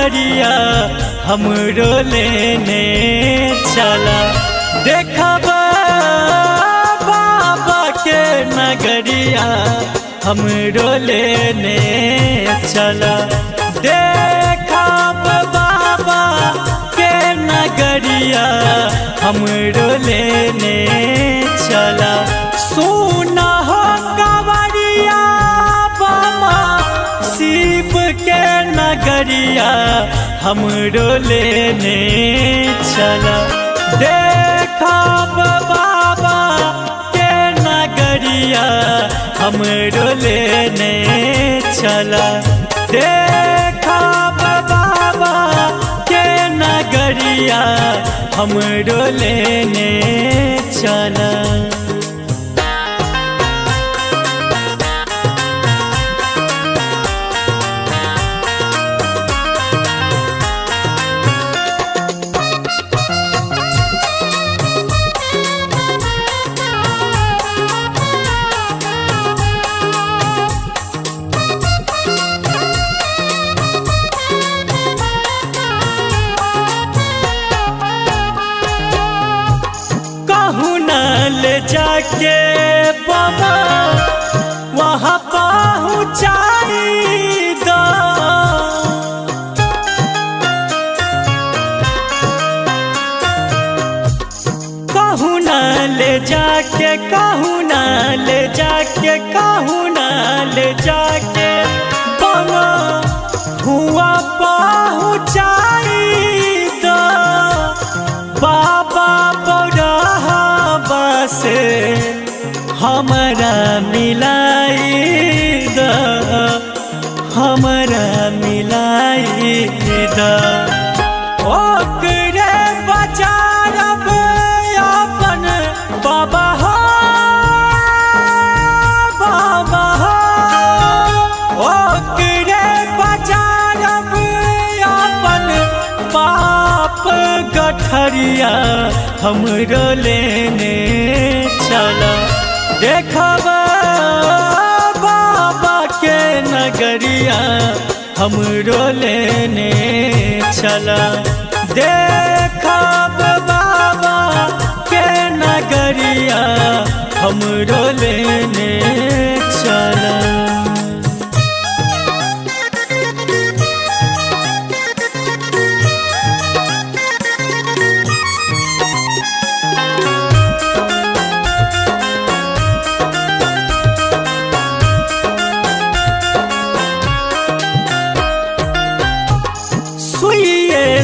नगरिया हमरो लेने चला। देखबा बाबा के नगरिया हमरो लेने चला। देखब बाबा के नगरिया हमरो लेने चला। सुना हो कंवरिया बाबा शिव के नगरिया हमरो लेने चला। देखब बाबा के नगरिया हमरो लेने चला। देखब बाबा के नगरिया हमरो लेने चला। ले जाके बाबा वहाँ पहुँचाई दो। कहूँ ना ले जाके, कहूँ ना ले जाके, कहूँ ना ले जाके बाबा हुआ पहुँचाई दो। बाबा से हमारा मिलाई द, हमारा मिलाई द। ओकरे बचारब अपन बाबा हो, बाबा हो। ओकरे बचारब अपन पाप गठरिया हमरो लेने चला। देखब बाबा के नगरिया हमरो लेने चला। देखब बाबा के नगरिया हमरो लेने चला।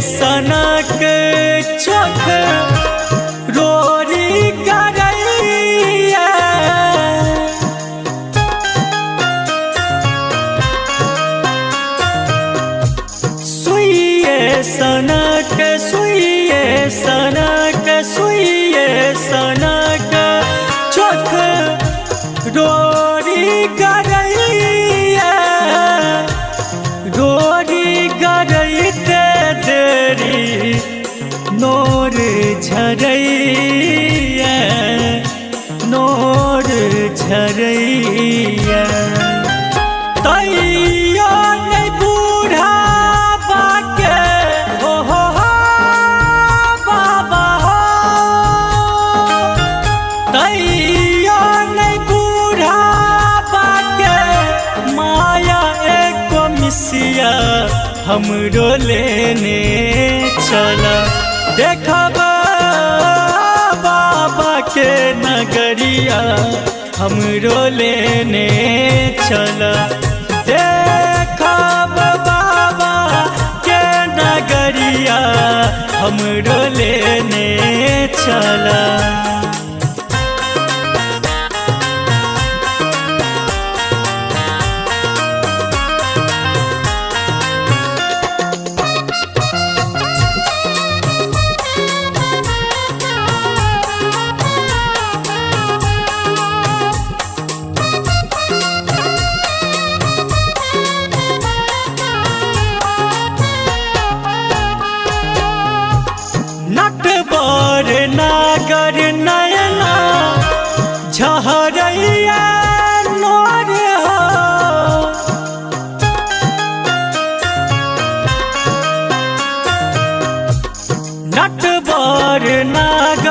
सनक चोख रोरी करैया। सुइए सनक, सुइए सनक, सुइए सनक चोख रोरी करैया। रोरी करैते देरी नोर झरैया, नोर झरैया। तैयो नहीं बूढ़ा बाके हो बाबा हो। तैयो नहीं बूढ़ा बाके माया एको मिसिया हमरो लेने चला। देखब बाबा के नगरिया हमरो लेने चला। देखब बाबा के नगरिया हमरो लेने चला। नटवर नागर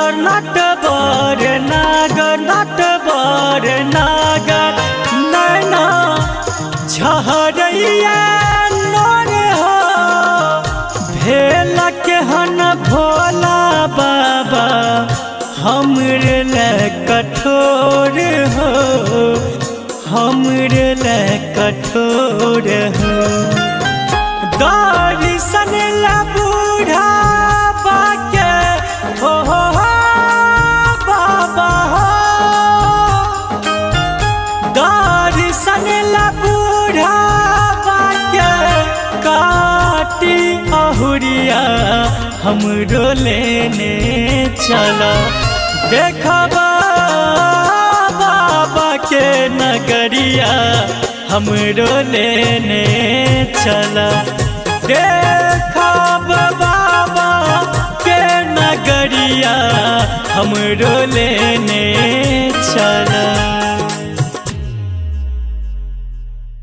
नागर नटवर नागर नटवर नागर नैना झहरैया नोर हो भेल केहन भोला बाबा हमरे ले कठोर हो हमरे ले कठोर हो दर्शन ला बूढ़ा बाके हो बाबा हो दर्शन ला बूढ़ा बाके काटी अहुरिया हमरो लेने चला देखबा बाबा के नगरिया हमरो लेने चला देखब बाबा के नगरिया हमरो लेने चला।